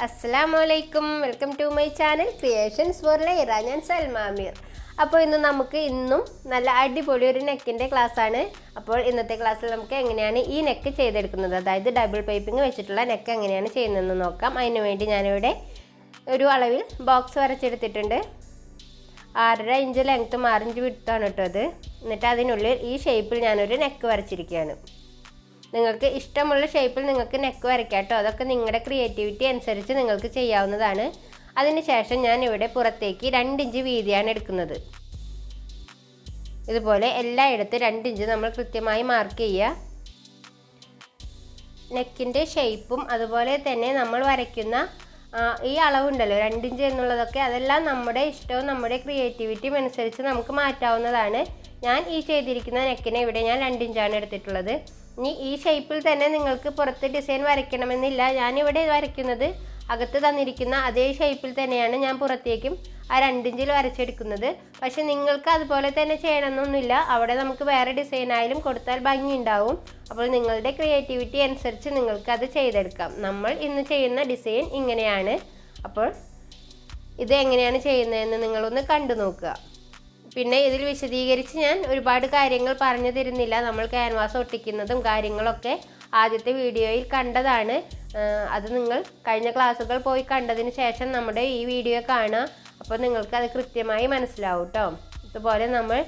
Assalamualaikum. Welcome to my channel Creations for Lyrah. ഞാൻ സൽമ അമീർ. അപ്പോൾ ഇന്നും നല്ല അടിപൊളി ഒരു നെക്കിന്റെ ക്ലാസ് ആണ്. അപ്പോൾ ഇന്നത്തെ ക്ലാസ്സിൽ നമുക്ക് എങ്ങനെയാണ് ഈ നെക്ക് ചെയ്തെടുക്കുന്നത്, അതായത് ഡബിൾ പൈപ്പിംഗ് വെച്ചിട്ടുള്ള നെക്ക് എങ്ങനെയാണ് ചെയ്യുന്നതെന്ന് നോക്കാം. അതിനു വേണ്ടി ഞാൻ ഇവിടെ ഒരു അളവിൽ ബോക്സ് വരച്ചെടുത്തിട്ടുണ്ട്. 6.5 ഇഞ്ച് ലെങ്ത്തും 6 ഇഞ്ച് വിഡ്ത്തുമാണ് കേട്ടോ അത്. എന്നിട്ട് അതിനുള്ളിൽ ഈ ഷേപ്പിൽ ഞാനൊരു നെക്ക് വരച്ചിരിക്കുകയാണ്. നിങ്ങൾക്ക് ഇഷ്ടമുള്ള ഷേപ്പിൽ നിങ്ങൾക്ക് നെക്ക് വരയ്ക്കാം കേട്ടോ. അതൊക്കെ നിങ്ങളുടെ ക്രിയേറ്റിവിറ്റി അനുസരിച്ച് നിങ്ങൾക്ക് ചെയ്യാവുന്നതാണ്. അതിനുശേഷം ഞാൻ ഇവിടെ പുറത്തേക്ക് 2 ഇഞ്ച് വീതിയാണ് എടുക്കുന്നത്. ഇതുപോലെ എല്ലായിടത്തും 2 ഇഞ്ച് നമ്മൾ കൃത്യമായി മാർക്ക് ചെയ്യുക. നെക്കിൻ്റെ ഷേപ്പും അതുപോലെ തന്നെ നമ്മൾ വരയ്ക്കുന്ന ഈ അളവുണ്ടല്ലോ 2 ഇഞ്ച് എന്നുള്ളതൊക്കെ, അതെല്ലാം നമ്മുടെ ഇഷ്ടവും നമ്മുടെ ക്രിയേറ്റിവിറ്റിയും അനുസരിച്ച് നമുക്ക് മാറ്റാവുന്നതാണ്. ഞാൻ ഈ ചെയ്തിരിക്കുന്ന നെക്കിനെ ഇവിടെ ഞാൻ 2 ഇഞ്ചാണ് എടുത്തിട്ടുള്ളത്. ഇനി ഈ ഷേപ്പിൽ തന്നെ നിങ്ങൾക്ക് പുറത്ത് ഡിസൈൻ വരയ്ക്കണമെന്നില്ല. ഞാനിവിടെ വരയ്ക്കുന്നത് അകത്ത് തന്നിരിക്കുന്ന അതേ ഷേപ്പിൽ തന്നെയാണ് ഞാൻ പുറത്തേക്കും ആ 2 ഇഞ്ചിൽ വരച്ചെടുക്കുന്നത്. പക്ഷെ നിങ്ങൾക്ക് അതുപോലെ തന്നെ ചെയ്യണമെന്നൊന്നുമില്ല. അവിടെ നമുക്ക് വേറെ ഡിസൈൻ ആയാലും കൊടുത്താൽ ഭംഗി ഉണ്ടാവും. അപ്പോൾ നിങ്ങളുടെ ക്രിയേറ്റിവിറ്റി അനുസരിച്ച് നിങ്ങൾക്ക് അത് ചെയ്തെടുക്കാം. നമ്മൾ ഇന്ന് ചെയ്യുന്ന ഡിസൈൻ ഇങ്ങനെയാണ്. അപ്പോൾ ഇത് എങ്ങനെയാണ് ചെയ്യുന്നതെന്ന് നിങ്ങളൊന്ന് കണ്ടു നോക്കുക. പിന്നെ ഇതിൽ വിശദീകരിച്ച് ഞാൻ ഒരുപാട് കാര്യങ്ങൾ പറഞ്ഞു തരുന്നില്ല. നമ്മൾ ക്യാൻവാസ് ഒട്ടിക്കുന്നതും കാര്യങ്ങളൊക്കെ ആദ്യത്തെ വീഡിയോയിൽ കണ്ടതാണ്. അത് നിങ്ങൾ കഴിഞ്ഞ ക്ലാസ്സുകൾ പോയി കണ്ടതിന് ശേഷം നമ്മുടെ ഈ വീഡിയോ കാണുക. അപ്പോൾ നിങ്ങൾക്ക് അത് കൃത്യമായി മനസ്സിലാവും കേട്ടോ. ഇതുപോലെ നമ്മൾ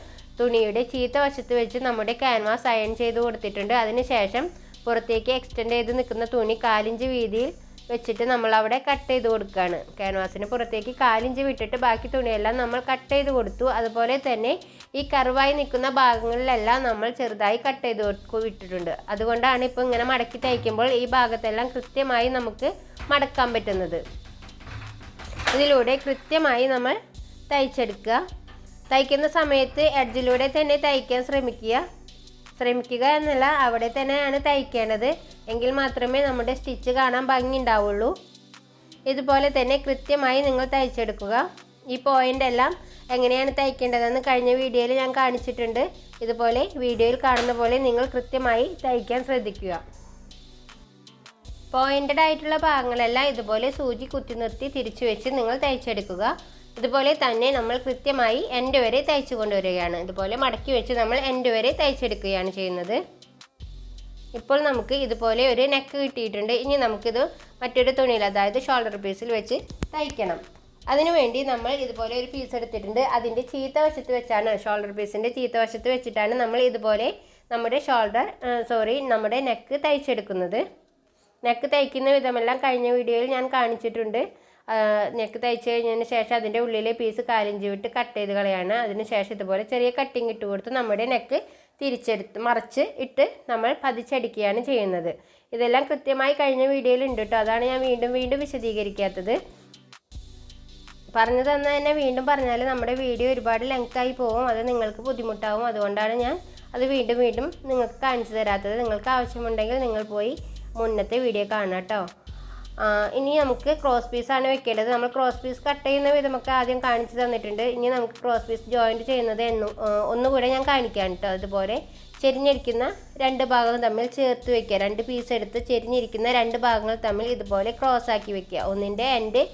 തുണിയുടെ ചീത്ത വശത്ത് വെച്ച് നമ്മുടെ ക്യാൻവാസ് അയൺ ചെയ്ത് കൊടുത്തിട്ടുണ്ട്. അതിനുശേഷം പുറത്തേക്ക് എക്സ്റ്റെൻഡ് ചെയ്ത് നിൽക്കുന്ന തുണി 4 ഇഞ്ച് വീതിയിൽ വെച്ചിട്ട് നമ്മൾ അവിടെ കട്ട് ചെയ്ത് കൊടുക്കുകയാണ്. ക്യാൻവാസിന് പുറത്തേക്ക് 4 ഇഞ്ച് വിട്ടിട്ട് ബാക്കി തുണിയെല്ലാം നമ്മൾ കട്ട് ചെയ്ത് കൊടുത്തു. അതുപോലെ തന്നെ ഈ കർവായി നിൽക്കുന്ന ഭാഗങ്ങളിലെല്ലാം നമ്മൾ ചെറുതായി കട്ട് ചെയ്ത് വിട്ടിട്ടുണ്ട്. അതുകൊണ്ടാണ് ഇപ്പോൾ ഇങ്ങനെ മടക്കി തയ്ക്കുമ്പോൾ ഈ ഭാഗത്തെല്ലാം കൃത്യമായി നമുക്ക് മടക്കാൻ പറ്റുന്നത്. ഇതിലൂടെ കൃത്യമായി നമ്മൾ തയ്ച്ചെടുക്കുക. തയ്ക്കുന്ന സമയത്ത് എഡ്ജിലൂടെ തന്നെ തയ്ക്കാൻ ശ്രമിക്കുക എന്നല്ല, അവിടെ തന്നെയാണ് തയ്ക്കേണ്ടത്. എങ്കിൽ മാത്രമേ നമ്മുടെ സ്റ്റിച്ച് കാണാൻ ഭംഗി ഉണ്ടാവുള്ളൂ. ഇതുപോലെ തന്നെ കൃത്യമായി നിങ്ങൾ തയ്ച്ചെടുക്കുക. ഈ പോയിന്റ് എല്ലാം എങ്ങനെയാണ് തയ്ക്കേണ്ടതെന്ന് കഴിഞ്ഞ വീഡിയോയിൽ ഞാൻ കാണിച്ചിട്ടുണ്ട്. ഇതുപോലെ വീഡിയോയിൽ കാണുന്ന പോലെ നിങ്ങൾ കൃത്യമായി തയ്ക്കാൻ ശ്രദ്ധിക്കുക. പോയിന്റഡ് ആയിട്ടുള്ള ഭാഗങ്ങളെല്ലാം ഇതുപോലെ സൂചി കുത്തി നിർത്തി തിരിച്ചു വെച്ച് നിങ്ങൾ തയ്ച്ചെടുക്കുക. ഇതുപോലെ തന്നെ നമ്മൾ കൃത്യമായി എൻഡ് വരെ തയ്ച്ചു കൊണ്ടുവരികയാണ്. ഇതുപോലെ മടക്കി വെച്ച് നമ്മൾ എൻഡ് വരെ തയ്ച്ചെടുക്കുകയാണ് ചെയ്യുന്നത്. ഇപ്പോൾ നമുക്ക് ഇതുപോലെ ഒരു നെക്ക് കിട്ടിയിട്ടുണ്ട്. ഇനി നമുക്കിത് മറ്റൊരു തുണിയിൽ, അതായത് ഷോൾഡർ പീസിൽ വെച്ച് തയ്ക്കണം. അതിനുവേണ്ടി നമ്മൾ ഇതുപോലെ ഒരു പീസ് എടുത്തിട്ടുണ്ട്. അതിൻ്റെ ചീത്ത വശത്ത് വെച്ചാണ്, ഷോൾഡർ പീസിൻ്റെ ചീത്ത വശത്ത് വെച്ചിട്ടാണ് നമ്മൾ ഇതുപോലെ നമ്മുടെ നെക്ക് തയ്ച്ചെടുക്കുന്നത്. നെക്ക് തയ്ക്കുന്ന വിധമെല്ലാം കഴിഞ്ഞ വീഡിയോയിൽ ഞാൻ കാണിച്ചിട്ടുണ്ട്. നെക്ക് തയ്ച്ച് കഴിഞ്ഞതിന് ശേഷം അതിൻ്റെ ഉള്ളിലെ പീസ് 4 ഇഞ്ച് വിട്ട് കട്ട് ചെയ്ത് കളയാണ്. അതിനുശേഷം ഇതുപോലെ ചെറിയ കട്ടിങ് ഇട്ട് കൊടുത്ത് നമ്മുടെ നെക്ക് മറിച്ച് ഇട്ട് നമ്മൾ പതിച്ചടിക്കുകയാണ് ചെയ്യുന്നത്. ഇതെല്ലാം കൃത്യമായി കഴിഞ്ഞ വീഡിയോയിൽ ഉണ്ട് കേട്ടോ. അതാണ് ഞാൻ വീണ്ടും വിശദീകരിക്കാത്തത്. പറഞ്ഞു തന്നെ വീണ്ടും പറഞ്ഞാൽ നമ്മുടെ വീഡിയോ ഒരുപാട് ലെങ്തായി പോകും. അത് നിങ്ങൾക്ക് ബുദ്ധിമുട്ടാവും. അതുകൊണ്ടാണ് ഞാൻ അത് വീണ്ടും നിങ്ങൾക്ക് കാണിച്ചു തരാത്തത്. നിങ്ങൾക്ക് ആവശ്യമുണ്ടെങ്കിൽ നിങ്ങൾ പോയി മുന്നത്തെ വീഡിയോ കാണാം കേട്ടോ. ഇനി നമുക്ക് ക്രോസ് പീസാണ് വെക്കേണ്ടത്. നമ്മൾ ക്രോസ് പീസ് കട്ട് ചെയ്യുന്ന വിധമൊക്കെ ആദ്യം കാണിച്ചു തന്നിട്ടുണ്ട്. ഇനി നമുക്ക് ക്രോസ് പീസ് ജോയിൻറ്റ് ചെയ്യുന്നത് ഒന്നുകൂടെ ഞാൻ കാണിക്കാം കേട്ടോ. അതുപോലെ ചെരിഞ്ഞിരിക്കുന്ന 2 ഭാഗങ്ങൾ തമ്മിൽ ചേർത്ത് വെക്കുക. 2 പീസ് എടുത്ത് ചെരിഞ്ഞിരിക്കുന്ന 2 ഭാഗങ്ങൾ തമ്മിൽ ഇതുപോലെ ക്രോസ് ആക്കി വെക്കുക. ഒന്നിൻ്റെ എൻഡ്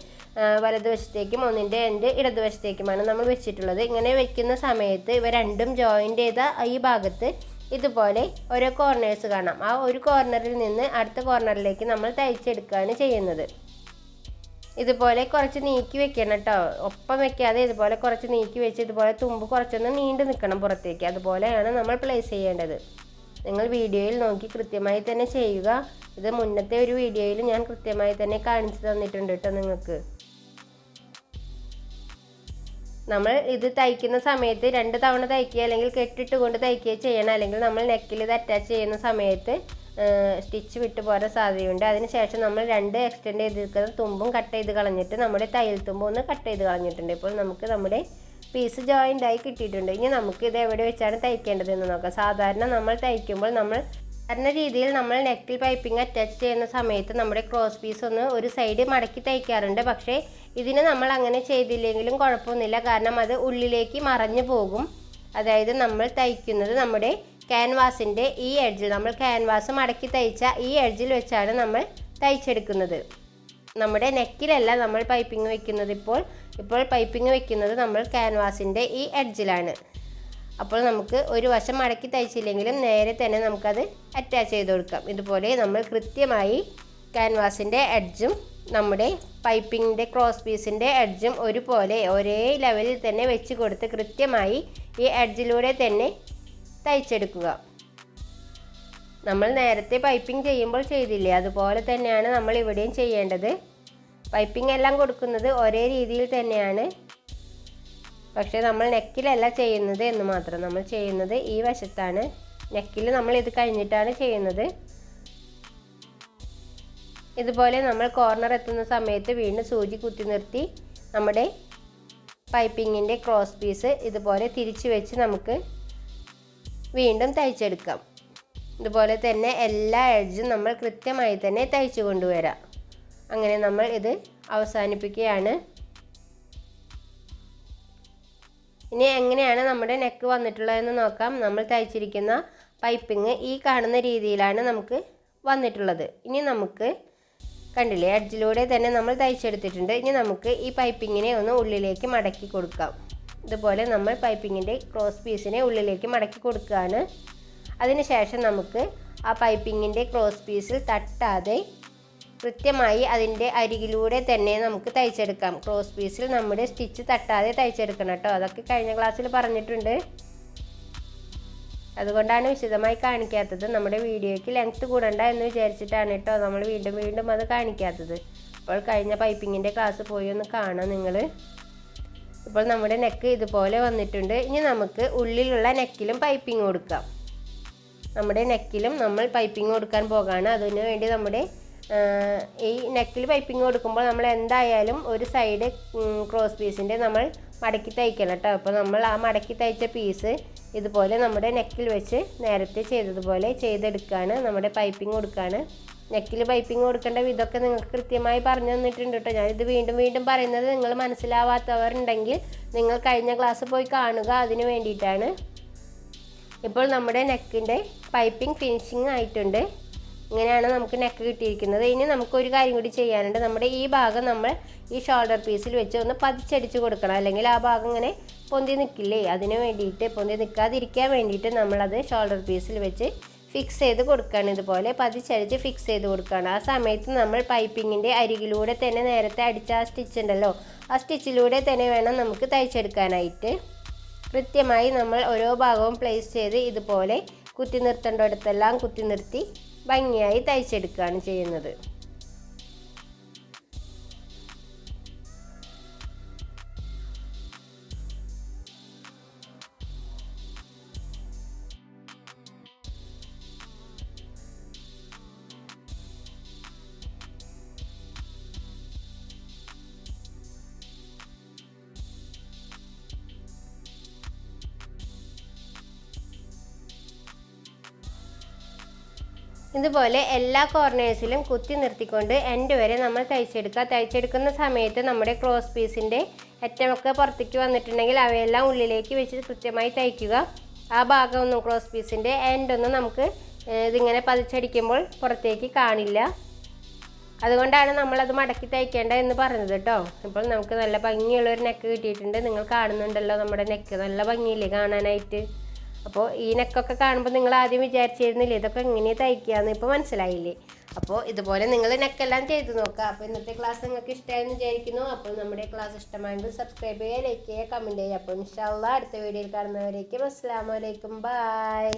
വലതുവശത്തേക്കും ഒന്നിൻ്റെ എൻഡ് ഇടതുവശത്തേക്കുമാണ് നമ്മൾ വെച്ചിട്ടുള്ളത്. ഇങ്ങനെ വെക്കുന്ന സമയത്ത് ഇവ രണ്ടും ജോയിൻ്റ് ചെയ്ത ഈ ഭാഗത്ത് ഇതുപോലെ ഓരോ കോർണേഴ്സ് കാണാം. ആ ഒരു കോർണറിൽ നിന്ന് അടുത്ത കോർണറിലേക്ക് നമ്മൾ തയ്ച്ചെടുക്കുകയാണ് ചെയ്യുന്നത്. ഇതുപോലെ കുറച്ച് നീക്കി വെക്കണം കേട്ടോ. ഒപ്പം വെക്കാതെ ഇതുപോലെ കുറച്ച് നീക്കി വെച്ച് ഇതുപോലെ തുമ്പ് കുറച്ചൊന്ന് നീണ്ടു നിൽക്കണം പുറത്തേക്ക്. അതുപോലെയാണ് നമ്മൾ പ്ലേസ് ചെയ്യേണ്ടത്. നിങ്ങൾ വീഡിയോയിൽ നോക്കി കൃത്യമായി തന്നെ ചെയ്യുക. ഇത് മുന്നത്തെ ഒരു വീഡിയോയിൽ ഞാൻ കൃത്യമായി തന്നെ കാണിച്ചു തന്നിട്ടുണ്ട് കേട്ടോ നിങ്ങൾക്ക്. നമ്മൾ ഇത് തയ്ക്കുന്ന സമയത്ത് 2 തവണ തയ്ക്കുക, അല്ലെങ്കിൽ കെട്ടിട്ട് കൊണ്ട് തയ്ക്കുക ചെയ്യണം. അല്ലെങ്കിൽ നമ്മൾ നെക്കിൽ ഇത് അറ്റാച്ച് ചെയ്യുന്ന സമയത്ത് സ്റ്റിച്ച് വിട്ടു പോരാൻ സാധ്യതയുണ്ട്. അതിനുശേഷം നമ്മൾ 2 എക്സ്റ്റെൻഡ് ചെയ്തിരിക്കുന്ന തുമ്പും കട്ട് ചെയ്ത് കളഞ്ഞിട്ട് നമ്മുടെ തയ്യൽ തുമ്പും ഒന്ന് കട്ട് ചെയ്ത് കളഞ്ഞിട്ടുണ്ട്. ഇപ്പോൾ നമുക്ക് നമ്മുടെ പീസ് ജോയിൻ്റായി കിട്ടിയിട്ടുണ്ട്. ഇനി നമുക്ക് ഇത് എവിടെ വെച്ചാണ് തയ്ക്കേണ്ടതെന്ന് നോക്കാം. സാധാരണ നമ്മൾ തയ്ക്കുമ്പോൾ സാധാരണ രീതിയിൽ നമ്മൾ നെക്കിൽ പൈപ്പിംഗ് അറ്റാച്ച് ചെയ്യുന്ന സമയത്ത് നമ്മുടെ ക്രോസ് പീസ് ഒന്ന് ഒരു സൈഡ് മടക്കി തയ്ക്കാറുണ്ട്. പക്ഷേ ഇതിന് നമ്മൾ അങ്ങനെ ചെയ്തില്ലെങ്കിലും കുഴപ്പമൊന്നുമില്ല. കാരണം അത് ഉള്ളിലേക്ക് മറഞ്ഞു പോകും. അതായത് നമ്മൾ തയ്ക്കുന്നത് നമ്മുടെ ക്യാൻവാസിൻ്റെ ഈ എഡ്ജിൽ, നമ്മൾ ക്യാൻവാസ് മടക്കി തയ്ച്ച ഈ എഡ്ജിൽ വെച്ചാണ് നമ്മൾ തയ്ച്ചെടുക്കുന്നത്. നമ്മുടെ നെക്കിലല്ല നമ്മൾ പൈപ്പിംഗ് വെക്കുന്നത്. ഇപ്പോൾ പൈപ്പിംഗ് വെക്കുന്നത് നമ്മൾ ക്യാൻവാസിൻ്റെ ഈ എഡ്ജിലാണ്. അപ്പോൾ നമുക്ക് ഒരു വശം മടക്കി തയ്ച്ചില്ലെങ്കിലും നേരെ തന്നെ നമുക്കത് അറ്റാച്ച് ചെയ്ത് കൊടുക്കാം. ഇതുപോലെ നമ്മൾ കൃത്യമായി ക്യാൻവാസിൻ്റെ എഡ്ജും നമ്മുടെ പൈപ്പിങ്ങിൻ്റെ ക്രോസ് പീസിൻ്റെ എഡ്ജും ഒരുപോലെ ഒരേ ലെവലിൽ തന്നെ വെച്ച് കൊടുത്ത് കൃത്യമായി ഈ എഡ്ജിലൂടെ തന്നെ തയ്ച്ചെടുക്കുക. നമ്മൾ നേരത്തെ പൈപ്പിംഗ് ചെയ്യുമ്പോൾ ചെയ്തില്ലേ, അതുപോലെ തന്നെയാണ് നമ്മൾ ഇവിടെയും ചെയ്യേണ്ടത്. പൈപ്പിംഗ് എല്ലാം കൊടുക്കുന്നത് ഒരേ രീതിയിൽ തന്നെയാണ്. പക്ഷേ നമ്മൾ നെക്കിലല്ല ചെയ്യുന്നത് എന്ന് മാത്രം. നമ്മൾ ചെയ്യുന്നത് ഈ വശത്താണ്. നെക്കിൽ നമ്മൾ ഇത് കഴിഞ്ഞിട്ടാണ് ചെയ്യുന്നത്. ഇതുപോലെ നമ്മൾ കോർണർ എത്തുന്ന സമയത്ത് വീണ്ടും സൂചി കുത്തി നിർത്തി നമ്മുടെ പൈപ്പിങ്ങിൻ്റെ ക്രോസ് പീസ് ഇതുപോലെ തിരിച്ചു വെച്ച് നമുക്ക് വീണ്ടും തയ്ച്ചെടുക്കാം. ഇതുപോലെ തന്നെ എല്ലാ എഡ്ജും നമ്മൾ കൃത്യമായി തന്നെ തയ്ച്ചു കൊണ്ടുവരാം. അങ്ങനെ നമ്മൾ ഇത് അവസാനിപ്പിക്കുകയാണ്. ഇനി എങ്ങനെയാണ് നമ്മുടെ നെക്ക് വന്നിട്ടുള്ളതെന്ന് നോക്കാം. നമ്മൾ തയ്ച്ചിരിക്കുന്ന പൈപ്പിംഗ് ഈ കാണുന്ന രീതിയിലാണ് നമുക്ക് വന്നിട്ടുള്ളത്. ഇനി നമുക്ക് കണ്ടില്ലേ, എഡ്ജിലൂടെ തന്നെ നമ്മൾ തയ്ച്ചെടുത്തിട്ടുണ്ട്. ഇനി നമുക്ക് ഈ പൈപ്പിങ്ങിനെ ഒന്ന് ഉള്ളിലേക്ക് മടക്കി കൊടുക്കാം. ഇതുപോലെ നമ്മൾ പൈപ്പിങ്ങിൻ്റെ ക്രോസ് പീസിനെ ഉള്ളിലേക്ക് മടക്കി കൊടുക്കുകയാണ്. അതിനുശേഷം നമുക്ക് ആ പൈപ്പിങ്ങിൻ്റെ ക്രോസ് പീസിൽ തട്ടാതെ കൃത്യമായി അതിൻ്റെ അരികിലൂടെ തന്നെ നമുക്ക് തയ്ച്ചെടുക്കാം. ക്രോസ് പീസിൽ നമ്മുടെ സ്റ്റിച്ച് തട്ടാതെ തയ്ച്ചെടുക്കണം കേട്ടോ. അതൊക്കെ കഴിഞ്ഞ ക്ലാസ്സിൽ പറഞ്ഞിട്ടുണ്ട്. അതുകൊണ്ടാണ് വിശദമായി കാണിക്കാത്തത്. നമ്മുടെ വീഡിയോയ്ക്ക് ലെങ്ത് കൂടണ്ട എന്ന് വിചാരിച്ചിട്ടാണ് കേട്ടോ നമ്മൾ വീണ്ടും അത് കാണിക്കാത്തത്. അപ്പോൾ കഴിഞ്ഞ പൈപ്പിങ്ങിൻ്റെ ക്ലാസ് പോയി ഒന്ന് കാണാം നിങ്ങൾ. ഇപ്പോൾ നമ്മുടെ നെക്ക് ഇതുപോലെ വന്നിട്ടുണ്ട്. ഇനി നമുക്ക് ഉള്ളിലുള്ള നെക്കിലും പൈപ്പിംഗ് കൊടുക്കാം. നമ്മുടെ നെക്കിലും നമ്മൾ പൈപ്പിംഗ് കൊടുക്കാൻ പോകാണ്. അതിനു വേണ്ടി നമ്മുടെ ഈ നെക്കിൽ പൈപ്പിംഗ് കൊടുക്കുമ്പോൾ നമ്മൾ എന്തായാലും ഒരു സൈഡ് ക്രോസ് പീസിൻ്റെ നമ്മൾ മടക്കി തയ്ക്കണം കേട്ടോ. അപ്പോൾ നമ്മൾ ആ മടക്കി തയ്ച്ച പീസ് ഇതുപോലെ നമ്മുടെ നെക്കിൽ വെച്ച് നേരത്തെ ചെയ്തതുപോലെ ചെയ്തെടുക്കുകയാണ്. നമ്മുടെ പൈപ്പിംഗ് കൊടുക്കുകയാണ്. നെക്കിൽ പൈപ്പിംഗ് കൊടുക്കേണ്ട വിധമൊക്കെ നിങ്ങൾക്ക് കൃത്യമായി പറഞ്ഞു തന്നിട്ടുണ്ട് കേട്ടോ. ഞാനിത് വീണ്ടും പറയുന്നത് നിങ്ങൾ മനസ്സിലാവാത്തവരുണ്ടെങ്കിൽ നിങ്ങൾ കഴിഞ്ഞ ക്ലാസ് പോയി കാണുക. അതിന് വേണ്ടിയിട്ടാണ്. ഇപ്പോൾ നമ്മുടെ നെക്കിൻ്റെ പൈപ്പിംഗ് ഫിനിഷിങ് ആയിട്ടുണ്ട്. ഇങ്ങനെയാണ് നമുക്ക് നെക്ക് കിട്ടിയിരിക്കുന്നത്. ഇനി നമുക്കൊരു കാര്യം കൂടി ചെയ്യാനുണ്ട്. നമ്മുടെ ഈ ഭാഗം നമ്മൾ ഈ ഷോൾഡർ പീസിൽ വെച്ച് ഒന്ന് പതിച്ചടിച്ച് കൊടുക്കണം. അല്ലെങ്കിൽ ആ ഭാഗം ഇങ്ങനെ പൊന്തി നിൽക്കില്ലേ, അതിന് വേണ്ടിയിട്ട് പൊന്തി നിൽക്കാതിരിക്കാൻ വേണ്ടിയിട്ട് നമ്മളത് ഷോൾഡർ പീസിൽ വെച്ച് ഫിക്സ് ചെയ്ത് കൊടുക്കുകയാണ്. ഇതുപോലെ പതിച്ചടിച്ച് ഫിക്സ് ചെയ്ത് കൊടുക്കുകയാണ്. ആ സമയത്ത് നമ്മൾ പൈപ്പിങ്ങിൻ്റെ അരികിലൂടെ തന്നെ നേരത്തെ അടിച്ച ആ സ്റ്റിച്ച് ഉണ്ടല്ലോ, ആ സ്റ്റിച്ചിലൂടെ തന്നെ വേണം നമുക്ക് തയ്ച്ചെടുക്കാനായിട്ട്. കൃത്യമായി നമ്മൾ ഓരോ ഭാഗവും പ്ലേസ് ചെയ്ത് ഇതുപോലെ കുത്തി നിർത്തേണ്ടിടത്തെല്ലാം കുത്തി നിർത്തി ഭംഗിയായി തയ്ച്ചെടുക്കുകയാണ് ചെയ്യുന്നത്. ഇതുപോലെ എല്ലാ കോർണേഴ്സിലും കുത്തി നിർത്തിക്കൊണ്ട് എൻഡ് വരെ നമ്മൾ തയ്ച്ചെടുക്കുക. തയ്ച്ചെടുക്കുന്ന സമയത്ത് നമ്മുടെ ക്രോസ് പീസിൻ്റെ അറ്റമൊക്കെ പുറത്തേക്ക് വന്നിട്ടുണ്ടെങ്കിൽ അവയെല്ലാം ഉള്ളിലേക്ക് വെച്ച് കൃത്യമായി തയ്ക്കുക. ആ ഭാഗമൊന്നും ക്രോസ് പീസിൻ്റെ എൻഡൊന്നും നമുക്ക് ഇതിങ്ങനെ പതിച്ചടിക്കുമ്പോൾ പുറത്തേക്ക് കാണില്ല. അതുകൊണ്ടാണ് നമ്മളത് മടക്കി തയ്ക്കേണ്ട എന്ന് പറഞ്ഞത് കേട്ടോ. ഇപ്പോൾ നമുക്ക് നല്ല ഭംഗിയുള്ളൊരു നെക്ക് കിട്ടിയിട്ടുണ്ട്. നിങ്ങൾ കാണുന്നുണ്ടല്ലോ നമ്മുടെ നെക്ക് നല്ല ഭംഗിയില്ലേ കാണാനായിട്ട്. അപ്പോൾ ഈ നെക്കൊക്കെ കാണുമ്പോൾ നിങ്ങൾ ആദ്യം വിചാരിച്ചിരുന്നില്ലേ ഇതൊക്കെ എങ്ങനെ തയ്ക്കുകയെന്ന്, ഇപ്പോൾ മനസ്സിലായില്ലേ. അപ്പോൾ ഇതുപോലെ നിങ്ങൾ നെക്കെല്ലാം ചെയ്ത് നോക്കുക. അപ്പോൾ ഇന്നത്തെ ക്ലാസ് നിങ്ങൾക്ക് ഇഷ്ടമായെന്ന് വിചാരിക്കുന്നു. അപ്പോൾ നമ്മുടെ ക്ലാസ് ഇഷ്ടമായെങ്കിൽ സബ്സ്ക്രൈബ് ചെയ്യുക, ലൈക്ക് ചെയ്യുക, കമൻറ്റ് ചെയ്യുക. അപ്പോൾ ഇൻഷാ അല്ലാഹ് അടുത്ത വീഡിയോയിൽ കാണുന്നവരേക്കും അസ്സലാമു അലൈക്കും, ബൈ.